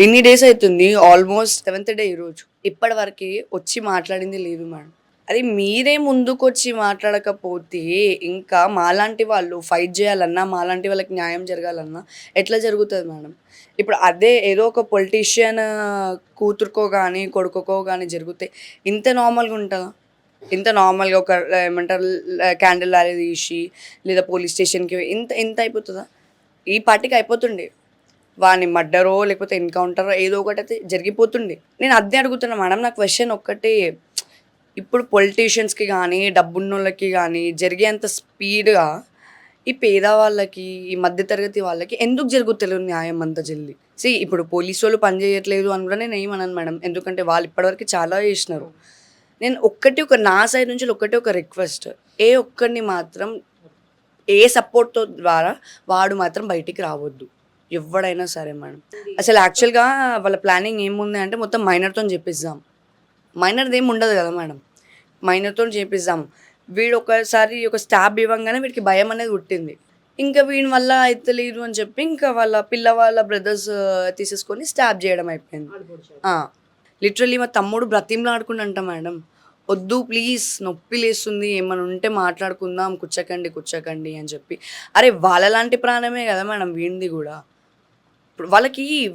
ఎన్ని డేస్ అవుతుంది, ఆల్మోస్ట్ 7th డే ఈరోజు, ఇప్పటి వరకు వచ్చి మాట్లాడింది లేదు మేడం. అది మీరే ముందుకు వచ్చి మాట్లాడకపోతే ఇంకా మాలాంటి వాళ్ళు ఫైట్ చేయాలన్నా, మాలాంటి వాళ్ళకి న్యాయం జరగాలన్నా ఎట్లా జరుగుతుంది మేడం? ఇప్పుడు అదే ఏదో ఒక పొలిటీషియన్ కూతురుకో కానీ కొడుకో కానీ జరిగితే ఇంత నార్మల్గా ఉంటుందా? ఇంత నార్మల్గా ఒక ఏమంటారు క్యాండిల్ ర్యాలీ తీసి లేదా పోలీస్ స్టేషన్కి ఇంత అయిపోతుందా? ఈ పార్టీకి అయిపోతుండే, వాని మర్డరో లేకపోతే ఎన్కౌంటరో ఏదో ఒకటి అయితే జరిగిపోతుండే. నేను అదే అడుగుతున్నా మేడం. నా క్వశ్చన్ ఒక్కటే, ఇప్పుడు పొలిటీషియన్స్కి కానీ డబ్బున్నోళ్ళకి కానీ జరిగేంత స్పీడ్గా ఈ పేదవాళ్ళకి, ఈ మధ్యతరగతి వాళ్ళకి ఎందుకు జరుగుతలేదు న్యాయం అంత జల్దీ? ఇప్పుడు పోలీసు వాళ్ళు పని చేయట్లేదు అని కూడా నేను ఏమన్నాను మేడం, ఎందుకంటే వాళ్ళు ఇప్పటివరకు చాలా చేసినారు. నేను నా సైడ్ నుంచి ఒక రిక్వెస్ట్, ఏ ఒక్కరిని మాత్రం ఏ సపోర్ట్తో ద్వారా వాడు మాత్రం బయటికి రావద్దు, ఎవడైనా సరే మేడం. అసలు యాక్చువల్గా వాళ్ళ ప్లానింగ్ ఏముంది అంటే మొత్తం మైనర్తో చేపిద్దాం. మైనర్ది ఏమి ఉండదు కదా మేడం, మైనర్తో చేపిద్దాం. వీడు ఒకసారి ఒక స్టాబ్ ఇవ్వగానే వీడికి భయం అనేది పుట్టింది. ఇంకా వీడి వల్ల అయితే లేదు అని చెప్పి ఇంకా వాళ్ళ బ్రదర్స్ తీసేసుకొని స్టాబ్ చేయడం అయిపోయింది. లిటరల్లీ మా తమ్ముడు బ్రతిమలాడుకుంటా మేడం, వద్దు ప్లీజ్ నొప్పి లేస్తుంది, ఏమైనా ఉంటే మాట్లాడుకుందాం, కూర్చోకండి అని చెప్పి. అరే వాళ్ళలాంటి ప్రాణమే కదా మేడం వీడిది కూడా. ఇప్పుడు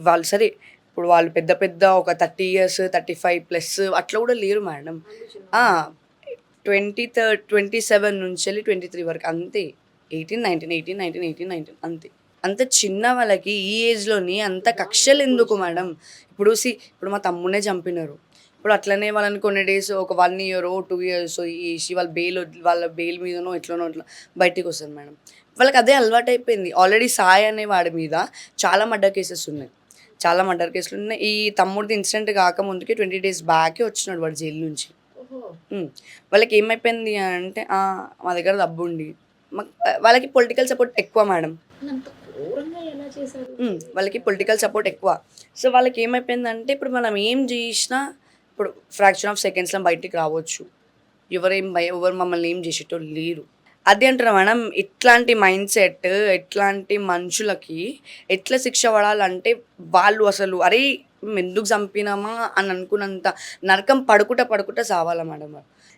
వాళ్ళు సరే, ఇప్పుడు వాళ్ళు పెద్ద ఒక 30 years 35+ అట్లా కూడా లేరు మేడం. 27 నుంచి 23 వరకు అంతే. 18, 19 అంతే. అంత చిన్న వాళ్ళకి ఈ ఏజ్లోని అంత కక్షలు ఎందుకు మేడం? ఇప్పుడు మా తమ్మునే చంపినారు. ఇప్పుడు అట్లనే వాళ్ళని కొన్ని డేస్ ఒక 1 year 2 years వేసి వాళ్ళ బెయిల్ మీదనో ఎట్లనో అట్లా బయటికి వస్తుంది మేడం. వాళ్ళకి అదే అలవాటు అయిపోయింది. ఆల్రెడీ సాయి అనే వాడి మీద చాలా మర్డర్ కేసెస్ ఉన్నాయి. ఈ తమ్ముడిది ఇన్సిడెంట్ కాకముందుకి 20 days బ్యాకే వచ్చినాడు వాడు జైలు నుంచి. వాళ్ళకి ఏమైపోయింది అంటే మా దగ్గర డబ్బు ఉండి, వాళ్ళకి పొలిటికల్ సపోర్ట్ ఎక్కువ మేడం. వాళ్ళకి పొలిటికల్ సపోర్ట్ ఎక్కువ. సో వాళ్ళకి ఏమైపోయిందంటే ఇప్పుడు మనం ఏం చేసినా ఇప్పుడు ఫ్రాక్షన్ ఆఫ్ సెకండ్స్లో బయటికి రావచ్చు. ఎవరు మమ్మల్ని ఏం చేసేటోళ్ళు లేరు. అది అంటారా మేడం, ఇట్లాంటి మైండ్ సెట్ ఇట్లాంటి మనుషులకి ఎట్లా శిక్ష పడాలంటే వాళ్ళు అసలు అరే మేము ఎందుకు చంపినామా అని అనుకున్నంత నరకం పడుకుంటా సావాలా మేడం.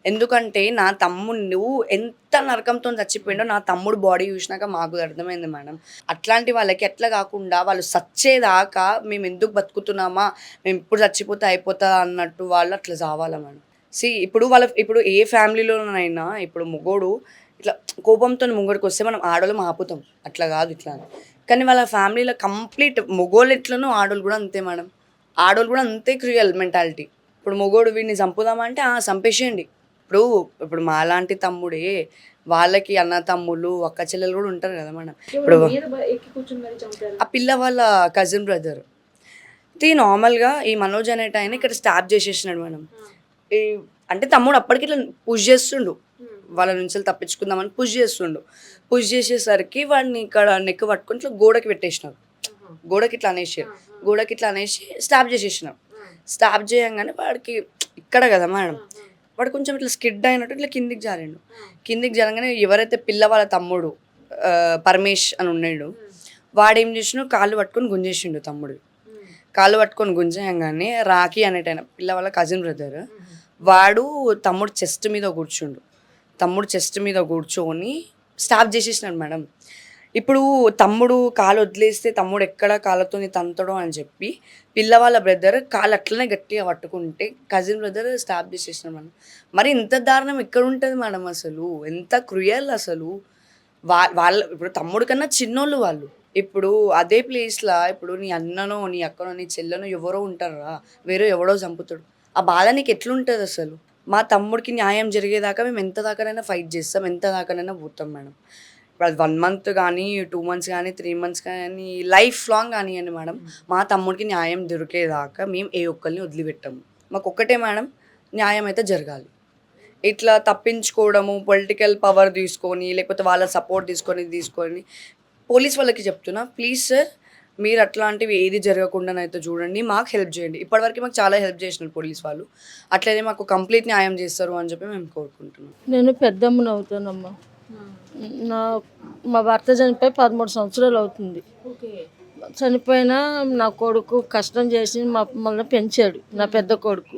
ఎందుకంటే నా తమ్ముడు ఎంత నరకంతో చచ్చిపోయిండో నా తమ్ముడు బాడీ చూసినాక మాకు అర్థమైంది మేడం. అట్లాంటి వాళ్ళకి ఎట్లా కాకుండా వాళ్ళు చచ్చేదాకా మేము ఎందుకు బతుకుతున్నామా, మేము ఇప్పుడు చచ్చిపోతే అయిపోతా అన్నట్టు వాళ్ళు అట్లా చావాలా మేడం. ఇప్పుడు ఏ ఫ్యామిలీలోనైనా ఇప్పుడు మొగోడు ఇట్లా కోపంతో ముంగడికి వస్తే మనం ఆడోళ్ళం ఆపుతాం, అట్లా కాదు ఇట్లా అని. కానీ వాళ్ళ ఫ్యామిలీలో కంప్లీట్ మొగోళ్ళు ఎట్లనో ఆడోళ్ళు కూడా అంతే మేడం. ఆడోళ్ళు కూడా అంతే క్రూయల్ మెంటాలిటీ. ఇప్పుడు మొగోడు వీడిని చంపుదామంటే చంపేసేయండి. ఇప్పుడు మాలాంటి తమ్ముడే వాళ్ళకి అన్న తమ్ముళ్ళు అక్క చెల్లెలు కూడా ఉంటారు కదా మేడం. ఇప్పుడు ఆ పిల్ల వాళ్ళ కజిన్ బ్రదర్ నార్మల్గా ఈ మనోజ్ అనేట ఆయన ఇక్కడ స్టాప్ చేసేసినాడు మేడం. అంటే తమ్ముడు అప్పటికి ఇట్లా పుష్ చేస్తుండు, వాళ్ళ నుంచి తప్పించుకుందామని పుష్ చేసేసరికి వాడిని ఇక్కడ నెక్ పట్టుకొని ఇట్లా గోడకి పెట్టేసినారు. గోడకి ఇట్లా అనేసి స్టాప్ చేసేసినారు. స్టాప్ చేయంగానే వాడికి ఇక్కడ కదా మేడం, వాడు కొంచెం ఇట్లా స్కిడ్ అయినట్టు ఇట్లా కిందికి జరగానే ఎవరైతే పిల్ల వాళ్ళ తమ్ముడు పరమేష్ అని ఉన్నాడు, వాడేం చేసినాడు కాళ్ళు పట్టుకొని గుంజేసిండు. కాళ్ళు పట్టుకొని గుంజేయంగానే రాఖీ అనేటైన పిల్ల వాళ్ళ కజిన్ బ్రదర్ వాడు తమ్ముడు చెస్ట్ మీద కూర్చొని స్టాప్ చేసేసినాడు మేడం. ఇప్పుడు తమ్ముడు కాలు వదిలేస్తే తమ్ముడు ఎక్కడ కాళ్ళతో తంతడో అని చెప్పి పిల్ల వాళ్ళ బ్రదర్ కాలు అట్లనే గట్టిగా పట్టుకుంటే కజిన్ బ్రదర్ స్టాప్ చేసేసినాడు మేడం. మరి ఇంత దారుణం ఎక్కడ ఉంటుంది మేడం, అసలు ఎంత క్రూయల్ అసలు. వాళ్ళ ఇప్పుడు తమ్ముడు కన్నా చిన్నోళ్ళు వాళ్ళు. ఇప్పుడు అదే ప్లేస్లో ఇప్పుడు నీ అన్ననో నీ అక్కనో నీ చెల్లెనో ఎవరో ఉంటారా, వేరే ఎవడో చంపుతాడు. ఆ బాధ నీకు ఎట్లుంటుంది అసలు. మా తమ్ముడికి న్యాయం జరిగేదాకా మేము ఎంత దాకానైనా ఫైట్ చేస్తాం, ఎంత దాకానైనా పోతాం మేడం. ఇప్పుడు అది 1 month కానీ 2 months కానీ 3 months కానీ లైఫ్ లాంగ్ కానివ్వండి మేడం, మా తమ్ముడికి న్యాయం దొరికేదాకా మేము ఏ ఒక్కరిని వదిలిపెట్టాము. మాకు ఒక్కటే మేడం, న్యాయం అయితే జరగాలి. ఇట్లా తప్పించుకోవడము, పొలిటికల్ పవర్ తీసుకొని లేకపోతే వాళ్ళ సపోర్ట్ తీసుకొని పోలీస్ వాళ్ళకి చెప్తున్నా, ప్లీజ్ సార్ మీరు అట్లాంటివి ఏది జరగకుండానైతే చూడండి, మాకు హెల్ప్ చేయండి. ఇప్పటివరకు మాకు చాలా హెల్ప్ చేసినారు పోలీస్ వాళ్ళు, అట్లనే మాకు కంప్లీట్ న్యాయం చేస్తారు అని చెప్పి మేము కోరుకుంటున్నాం. నేను పెద్దమ్మని అవుతానమ్మా. మా భర్త చనిపోయి 13 సంవత్సరాలు అవుతుంది. చనిపోయినా నా కొడుకు కష్టం చేసి మమ్మల్ని పెంచాడు, నా పెద్ద కొడుకు.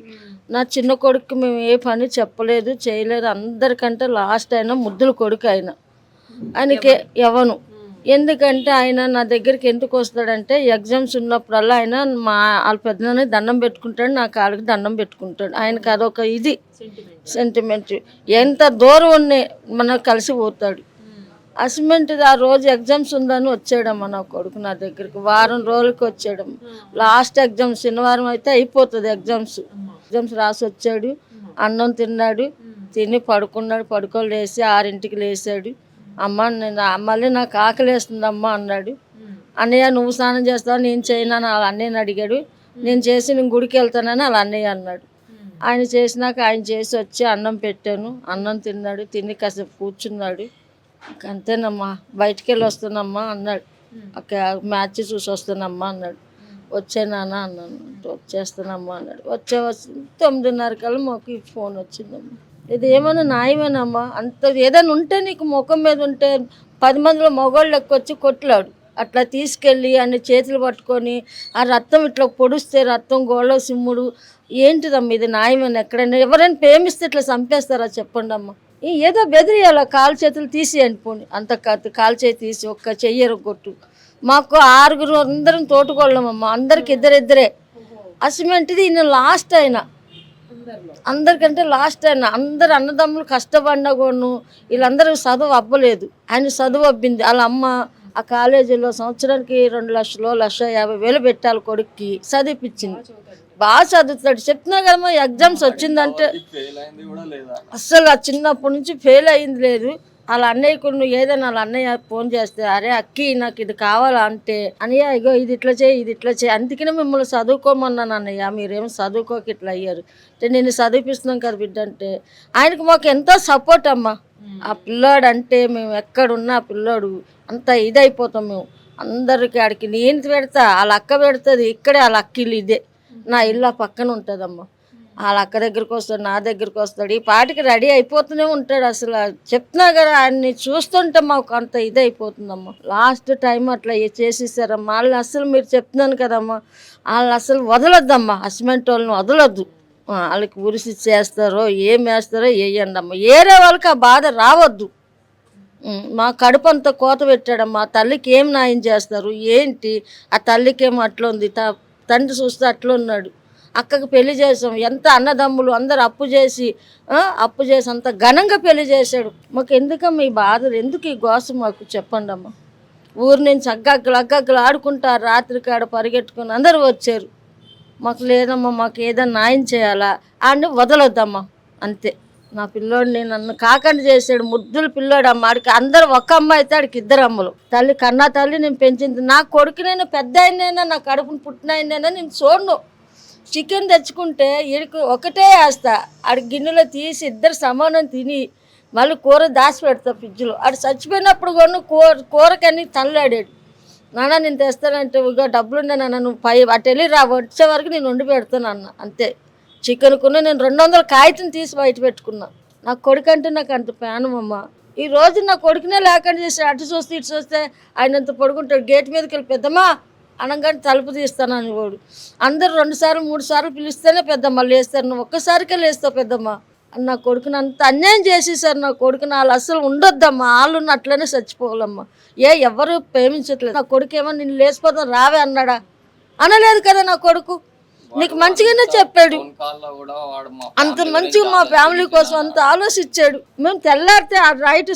నా చిన్న కొడుకు మేము ఏ పని చెప్పలేదు చేయలేదు. అందరికంటే లాస్ట్ అయినా ముద్దుల కొడుకు ఆయనకి ఎవను. ఎందుకంటే ఆయన నా దగ్గరికి ఎందుకు వస్తాడంటే ఎగ్జామ్స్ ఉన్నప్పుడల్లా ఆయన వాళ్ళ పెద్దలని దండం పెట్టుకుంటాడు, నా కాళ్ళకి దండం పెట్టుకుంటాడు. ఆయనకి అదొక ఇది సెంటిమెంట్. ఎంత దూరం ఉన్నాయి మనకు కలిసి పోతాడు. అసైన్మెంట్ ఆ రోజు ఎగ్జామ్స్ ఉందని వచ్చాడమ్మా నా కొడుకు నా దగ్గరికి. వారం రోజులకి వచ్చాడమ్మ. లాస్ట్ ఎగ్జామ్ శనివారం అయితే అయిపోతుంది ఎగ్జామ్స్ రాసి వచ్చాడు. అన్నం తిన్నాడు, తిని పడుకోని లేచి 6ంటికి లేచాడు. అమ్మ నేను మళ్ళీ నాకు ఆకలి వేస్తుందమ్మా అన్నాడు. అన్నయ్య నువ్వు స్నానం చేస్తావు, నేను చేయనని వాళ్ళ అన్నయ్యని అడిగాడు. నేను గుడికి వెళ్తానని వాళ్ళ అన్నయ్య అన్నాడు. ఆయన చేసినాక ఆయన చేసి వచ్చి అన్నం పెట్టాను. అన్నం తిన్నాడు, తిని కాసేపు కూర్చున్నాడు. అంతేనమ్మా బయటికి వెళ్ళి వస్తానమ్మా అన్నాడు. మ్యాచ్ చూసి వస్తానమ్మా అన్నాడు. వచ్చానా అన్నాను. వచ్చేస్తానమ్మా అన్నాడు. వచ్చే 9:30 కల్లా మాకు ఈ ఫోన్ వచ్చిందమ్మా. ఇది ఏమైనా న్యాయమేనమ్మా? అంత ఏదైనా ఉంటే నీకు ముఖం మీద ఉంటే 10 మందిలో మగవాళ్ళు వచ్చి కొట్లాడు. అట్లా తీసుకెళ్ళి అన్ని చేతులు పట్టుకొని ఆ రక్తం ఇట్లా పొడిస్తే రక్తం గోళ్ళ సిమ్ముడు ఏంటిదమ్మా ఇది న్యాయమేనా? ఎక్కడైనా ఎవరైనా ప్రేమిస్తే ఇట్లా చంపేస్తారా చెప్పండి అమ్మ. ఏదో బెదిరియాల కాలు చేతులు తీసేయండి పోనీ. అంత కాలు చేతి తీసి ఒక్క చెయ్యరు కొట్టు. మాకు 6 అందరం తోటుకోళ్ళమమ్మ, అందరికి ఇద్దరే. అసమెంటిది ఈయన లాస్ట్ అయినా అందరికంటే లాస్ట్ అయినా అందరు అన్నదమ్ములు కష్టపడినా కూడా వీళ్ళందరూ చదువు అవ్వలేదు. ఆయన చదువు అబ్బింది. వాళ్ళ అమ్మ ఆ కాలేజీలో సంవత్సరానికి 2 లక్షలు 1,50,000 పెట్టాలి కొడుక్కి, చదివిపించింది. బాగా చదువుతాడు. చెప్తున్నా కదమ్మా ఎగ్జామ్స్ వచ్చిందంటే అస్సలు ఆ చిన్నప్పటి నుంచి ఫెయిల్ అయింది లేదు. వాళ్ళ అన్నయ్యకు ఏదైనా వాళ్ళ అన్నయ్య ఫోన్ చేస్తే అరే అక్కి నాకు ఇది కావాలా అంటే అన్నయ్య ఇగో ఇది ఇట్లా చేయి అందుకనే మిమ్మల్ని చదువుకోమన్నాను అన్నయ్య, మీరేమో చదువుకోక ఇట్లా అయ్యారు అంటే నేను చదివిపిస్తున్నాం కదా బిడ్డ అంటే ఆయనకు మాకు ఎంతో సపోర్ట్ అమ్మా. ఆ పిల్లాడు అంటే మేము ఎక్కడున్నా ఆ పిల్లాడు అంత ఇదైపోతాం మేము. అందరికి ఆడికి నేను పెడతా, వాళ్ళ అక్క పెడుతుంది. ఇక్కడే వాళ్ళ అక్క ఇల్లు ఇదే, నా ఇల్లు ఆ పక్కన ఉంటుందమ్మా. వాళ్ళ అక్క దగ్గరికి వస్తాడు, నా దగ్గరికి వస్తాడు, ఈ పాటికి రెడీ అయిపోతూనే ఉంటాడు. అసలు చెప్తున్నా కదా, ఆయన్ని చూస్తుంటే మాకు అంత ఇది అయిపోతుందమ్మా. లాస్ట్ టైం అట్లా చేసేసారమ్మా. వాళ్ళు అసలు మీరు చెప్తున్నాను కదమ్మా, వాళ్ళు అసలు వదలొద్దమ్మా, హస్బెండ్ వాళ్ళని వదలొద్దు. వాళ్ళకి ఉరిసి చేస్తారో ఏం వేస్తారో వేయండి అమ్మ, ఏరే వాళ్ళకి ఆ బాధ రావద్దు. మా కడుపు అంతా కోత పెట్టాడమ్మా. తల్లికి ఏం న్యాయం చేస్తారు ఏంటి? ఆ తల్లికి ఏమో అట్లా ఉంది, తండ్రి చూస్తే అట్లా ఉన్నాడు. అక్కకి పెళ్లి చేసాం, ఎంత అన్నదమ్ములు అందరు అప్పు చేసి అంత ఘనంగా పెళ్లి చేశాడు. మాకు ఎందుకమ్మా ఈ బాధలు, ఎందుకు ఈ గోస మాకు చెప్పండి అమ్మ. ఊరి నుంచి అగ్గగ్గలు ఆడుకుంటారు, రాత్రి కాడ పరిగెట్టుకుని అందరూ వచ్చారు. మాకు లేదమ్మా, మాకు ఏదైనా న్యాయం చేయాలా అని వదలొద్దమ్మా అంతే. నా పిల్లోడిని నన్ను కాకండి చేశాడు, ముద్దులు పిల్లోడు అమ్మ. ఆడికి అందరు ఒక అమ్మ అయితే ఆడికి 2 అమ్మలు. తల్లి కన్నా తల్లి నేను పెంచింది. నా కొడుకునైనా పెద్ద అయినైనా నా కడుపును పుట్టిన అయినైనా నేను చూడను. చికెన్ తెచ్చుకుంటే ఈడికి ఒకటే వేస్తా, ఆడి గిన్నెలో తీసి 2 సమానం తిని మళ్ళీ కూర దాచి పెడతా ఫ్రిడ్జ్లో. ఆడు చచ్చిపోయినప్పుడు కూడా కూరకని తనలాడాడు. నాన్న నేను తెస్తానంటే ఇక డబ్బులుండే నాన్న, నువ్వు అటు వెళ్ళి వచ్చే వరకు నేను వండి పెడతాను అన్న. అంతే. చికెన్ కొన్నా నేను 200 కాగితం తీసి బయట పెట్టుకున్నా. నా కొడుకు అంటే నాకు అంత ప్రాణం అమ్మ. ఈ రోజు నా కొడుకునే లేకుండా చేసి అటు చూస్తే ఇటు చూస్తే ఆయన అంత పడుకుంటాడు. గేట్ మీదకి వెళ్ళి పెద్దమ్మా అనగానే తలుపు తీస్తాను అని వాడు. అందరు 2 సార్లు 3 సార్లు పిలిస్తేనే పెద్దమ్మ లేస్తారు, నువ్వు ఒక్కసారికే లేస్తావు పెద్దమ్మ అని నా కొడుకుని అంత అన్యాయం చేసేసారు. నా కొడుకుని వాళ్ళు అసలు ఉండొద్దమ్మా, వాళ్ళు అట్లనే చచ్చిపోవాలమ్మా. ఎవరు ప్రేమించట్లేదు. నా కొడుకు ఏమో నేను లేచిపోతాం రావే అన్నాడా? అనలేదు కదా. నా కొడుకు నీకు మంచిగానే చెప్పాడు, అంత మంచిగా మా ఫ్యామిలీ కోసం అంత ఆలోచించాడు. మేము తెల్లారితే ఆ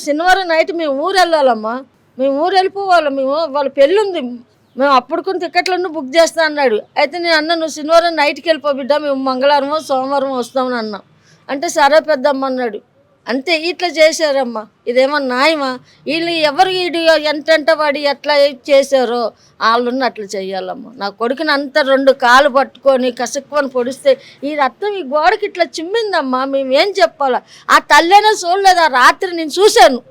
శనివారం నైట్ మేము ఊరు వెళ్ళాలమ్మా, మేము ఊరు వెళ్ళిపోవాలి. మేము వాళ్ళ పెళ్ళి ఉంది, మేము అప్పుడు కొన్ని టికెట్లను బుక్ చేస్తా అన్నాడు. అయితే నేను అన్నా నువ్వు శనివారం నైట్కి వెళ్ళిపో బిడ్డ, మేము మంగళవారం సోమవారం వస్తామని అన్నా. అంటే సరే పెద్దమ్మ అన్నాడు. అంతే. ఇట్లా చేశారమ్మా. ఇదేమో న్యాయమా? వీళ్ళు ఎవరు వీడు ఎంటంట వాడి ఎట్లా చేశారో వాళ్ళని అట్లా చెయ్యాలమ్మా. నా కొడుకుని అంతా 2 కాళ్ళు పట్టుకొని కసుక్కుని పొడిస్తే ఈ రక్తం ఈ గోడకి ఇట్లా చిమ్మిందమ్మా. మేమేం చెప్పాలా? ఆ తల్లైనా చూడలేదు. ఆ రాత్రి నేను చూశాను.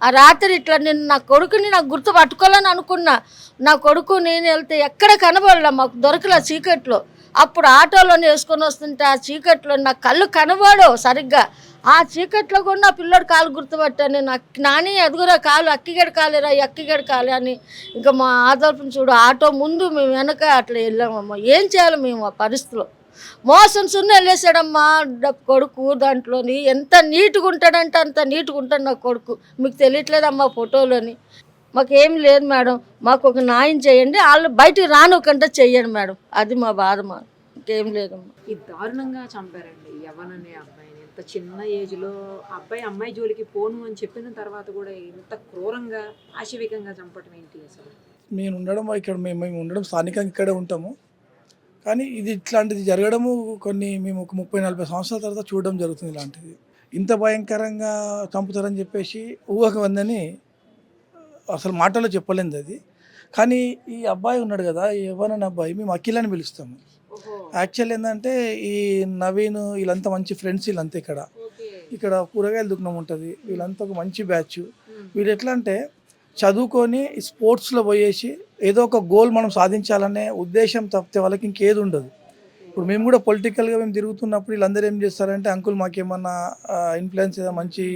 ఆ రాత్రి ఇట్లా నేను నా కొడుకుని నాకు గుర్తు పట్టుకోవాలని అనుకున్నా. నా కొడుకు నేను వెళ్తే ఎక్కడ కనబడలే, మాకు దొరకలే చీకట్లో. అప్పుడు ఆటోలోనే వేసుకొని వస్తుంటే ఆ చీకట్లో నా కళ్ళు కనబడవు సరిగ్గా. ఆ చీకట్లో కూడా నా పిల్లోడు కాలు గుర్తుపట్టాను. నాకు నాని ఎదుగురా కాలు, అక్కిగడ కాలేరా, అక్కిగడ కాలే అని. ఇంకా మా ఆదర్శం చూడు, ఆటో ముందు మేము వెనక అట్లా వెళ్ళామమ్మా. ఏం చేయాలి మేము ఆ పరిస్థితిలో? మోసం సున్న వెళ్ళేసాడమ్మా కొడుకు. దాంట్లోని ఎంత నీట్గా ఉంటాడంటే అంత నీట్గా ఉంటాడు నా కొడుకు. మీకు తెలియట్లేదమ్మా ఫోటోలోని. మాకేం లేదు మేడం, మాకు ఒక న్యాయం చేయండి, వాళ్ళు బయటికి రానుకంటే చెయ్యండి మేడం. అది మా బాధ. ఇంకేం లేదమ్మా. ఈ దారుణంగా చంపారండి యవ్వననే అబ్బాయిని. ఇంత చిన్న ఏజ్లో అమ్మాయి జోలికి పోను అని చెప్పిన తర్వాత కూడా ఇంత క్రూరంగా ఆశవికంగా చంపడం ఏంటి అసలు? మేము ఉండడం స్థానికంగా ఇక్కడే ఉంటాము. కానీ ఇది ఇట్లాంటిది జరగడము మేము ఒక 30-40 సంవత్సరాల తర్వాత చూడడం జరుగుతుంది. ఇలాంటిది ఇంత భయంకరంగా చంపుతారని చెప్పేసి ఊహకు వందని అసలు మాటలో చెప్పలేంది అది. కానీ ఈ అబ్బాయి ఉన్నాడు కదా, ఎవరైనా అబ్బాయి, మేము అఖిల్ అని పిలుస్తాము. యాక్చువల్ ఏంటంటే ఈ నవీన్ వీళ్ళంతా మంచి ఫ్రెండ్స్. వీళ్ళంతా ఇక్కడ కూరగాయల దుకాణం ఉంటుంది. వీళ్ళంతా ఒక మంచి బ్యాచ్. వీళ్ళు ఎట్లా అంటే చదువుకొని స్పోర్ట్స్లో పోయేసి ఏదో ఒక గోల్ మనం సాధించాలనే ఉద్దేశం తప్పితే వాళ్ళకి ఇంకేది ఉండదు. ఇప్పుడు మేము కూడా పొలిటికల్గా మేము తిరుగుతున్నప్పుడు వీళ్ళందరూ ఏం చేస్తారంటే, అంకుల్ మాకేమన్నా ఇన్ఫ్లుయెన్స్ ఏదో మంచి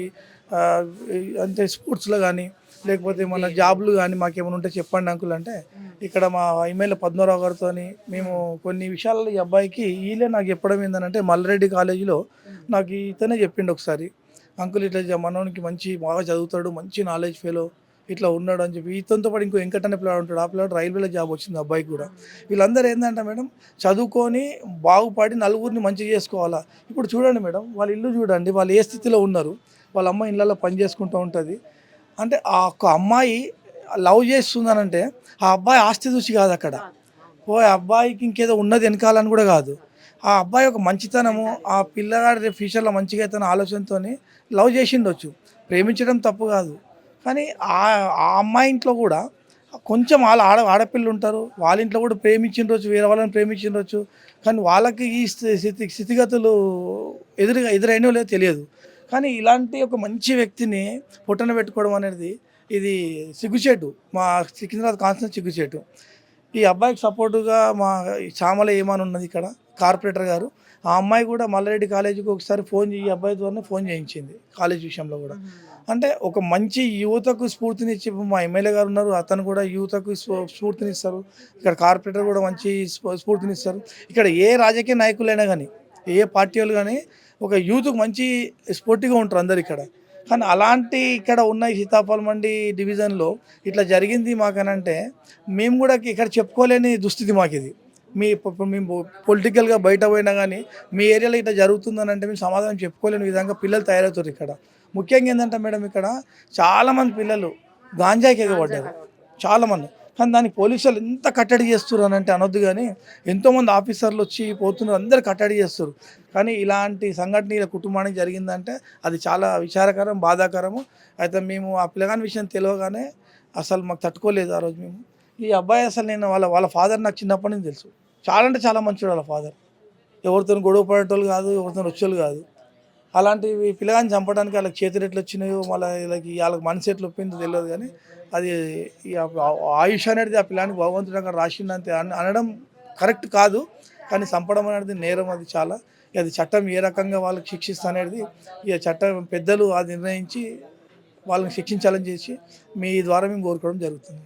అంటే స్పోర్ట్స్లో కానీ లేకపోతే మన జాబ్లు కానీ మాకేమైనా ఉంటే చెప్పండి అంకుల్ అంటే, ఇక్కడ మా ఎమ్మెల్యే పద్మరావు గారితో మేము కొన్ని విషయాల్లో ఈ అబ్బాయికి వీళ్ళే నాకు చెప్పడం ఏంటంటే, మల్లారెడ్డి కాలేజీలో నాకు ఇతనే చెప్పిండు ఒకసారి, అంకుల్ ఇట్లా మనోనికి బాగా చదువుతాడు, మంచి నాలెడ్జ్ ఫెలో ఇట్లా ఉన్నాడు అని చెప్పి. ఇతనితో పాటు ఇంకో వెంకటన్న పిల్లాడు ఉంటాడు, ఆ పిల్లాడు రైల్వేలో జాబ్ వచ్చింది అబ్బాయికి కూడా. వీళ్ళందరూ ఏంటంటే మేడం, చదువుకొని బాగుపడి నలుగురిని మంచిగా చేసుకోవాలా. ఇప్పుడు చూడండి మేడం, వాళ్ళ ఇల్లు చూడండి, వాళ్ళు ఏ స్థితిలో ఉన్నారు. వాళ్ళ అమ్మాయి ఇళ్ళల్లో పని చేసుకుంటూ ఉంటుంది. అంటే ఆ ఒక్క అమ్మాయి లవ్ చేస్తుందనంటే ఆ అబ్బాయి ఆస్తి చూసి కాదు, అక్కడ అబ్బాయికి ఇంకేదో ఉన్నది వెనకాలని కూడా కాదు. ఆ అబ్బాయి ఒక మంచితనము, ఆ పిల్లగాడి ఫ్యూచర్లో మంచిగా అయితే ఆలోచనతో లవ్ చేసిండొచ్చు. ప్రేమించడం తప్పు కాదు. కానీ ఆ అమ్మాయి ఇంట్లో కూడా కొంచెం ఆడపిల్లలు ఉంటారు, వాళ్ళ ఇంట్లో కూడా ప్రేమించిండొచ్చు, వేరే వాళ్ళని ప్రేమించిండొచ్చు. కానీ వాళ్ళకి ఈ స్థితిగతులు ఎదురైనో లేదో తెలియదు. కానీ ఇలాంటి ఒక మంచి వ్యక్తిని పొట్టన పెట్టుకోవడం అనేది ఇది సిగ్గుచేటు. మా సికింద్రాబాద్ కాన్స్టిట్యూన్సీ సిగ్గుచేటు. ఈ అబ్బాయికి సపోర్టుగా మా చామల ఏమని ఉన్నది ఇక్కడ కార్పొరేటర్ గారు, ఆ అమ్మాయి కూడా మల్లారెడ్డి కాలేజీకి ఒకసారి ఫోన్ ఈ అబ్బాయి ద్వారా ఫోన్ చేయించింది కాలేజ్ విషయంలో కూడా. అంటే ఒక మంచి యువతకు స్ఫూర్తినిచ్చి మా ఎమ్మెల్యే గారు ఉన్నారు, అతను కూడా యువతకు స్ఫూర్తినిస్తారు. ఇక్కడ కార్పొరేటర్ కూడా మంచి స్ఫూర్తినిస్తారు. ఇక్కడ ఏ రాజకీయ నాయకులైనా కానీ ఏ పార్టీ వాళ్ళు కానీ ఒక యూత్కు మంచి స్ఫూర్తిగా ఉంటారు అందరు ఇక్కడ. కానీ అలాంటి ఇక్కడ ఉన్న ఈ సీతాఫలం మండి డివిజన్లో ఇట్లా జరిగింది మాకనంటే మేము కూడా ఇక్కడ చెప్పుకోలేని దుస్థితి మాకు ఇది. ఇప్పుడు మేము పొలిటికల్గా బయట పోయినా కానీ మీ ఏరియాలో ఇట్లా జరుగుతుందని అంటే మేము సమాధానం చెప్పుకోలేని విధంగా పిల్లలు తయారవుతారు ఇక్కడ. ముఖ్యంగా ఏంటంటే మేడం ఇక్కడ చాలామంది పిల్లలు గాంజాకి ఎగబడ్డారు చాలామంది. కానీ దానికి పోలీసులు ఎంత కట్టడి చేస్తున్నారు అని అంటే అనొద్దు, కానీ ఎంతోమంది ఆఫీసర్లు వచ్చి పోతున్నారు, అందరు కట్టడి చేస్తారు. కానీ ఇలాంటి సంఘటన ఇలా కుటుంబానికి జరిగిందంటే అది చాలా విచారకరం, బాధాకరము. అయితే మేము ఆ పిల్లగాని విషయం తెలియగానే అసలు మాకు తట్టుకోలేదు ఆ రోజు. మేము ఈ అబ్బాయి అసలు నేను వాళ్ళ ఫాదర్ నాకు చిన్నప్పటి నుంచి తెలుసు. చాలా అంటే చాలా మంచివాడు వాళ్ళ ఫాదర్. ఎవరితో గొడవ పడేటోళ్ళు కాదు, ఎవరితో వచ్చేవాళ్ళు కాదు. అలాంటి పిల్లగాని చంపడానికి వాళ్ళకి చేతులు ఎట్లు వచ్చినాయో, మళ్ళీ వాళ్ళకి మనసు ఎట్లు ఒప్పిందో తెలియదు. కానీ అది ఆయుష్ అనేది ఆ పిల్లానికి భగవంతుడు అక్కడ రాసిందంతే అనడం కరెక్ట్ కాదు. కానీ చంపడం అనేది నేరం, అది చాలా. అది చట్టం ఏ రకంగా వాళ్ళకి శిక్షిస్తా అనేది ఇక చట్టం పెద్దలు అది నిర్ణయించి వాళ్ళని శిక్షించాలని చేసి మీ ద్వారా మేము కోరుకోవడం జరుగుతుంది.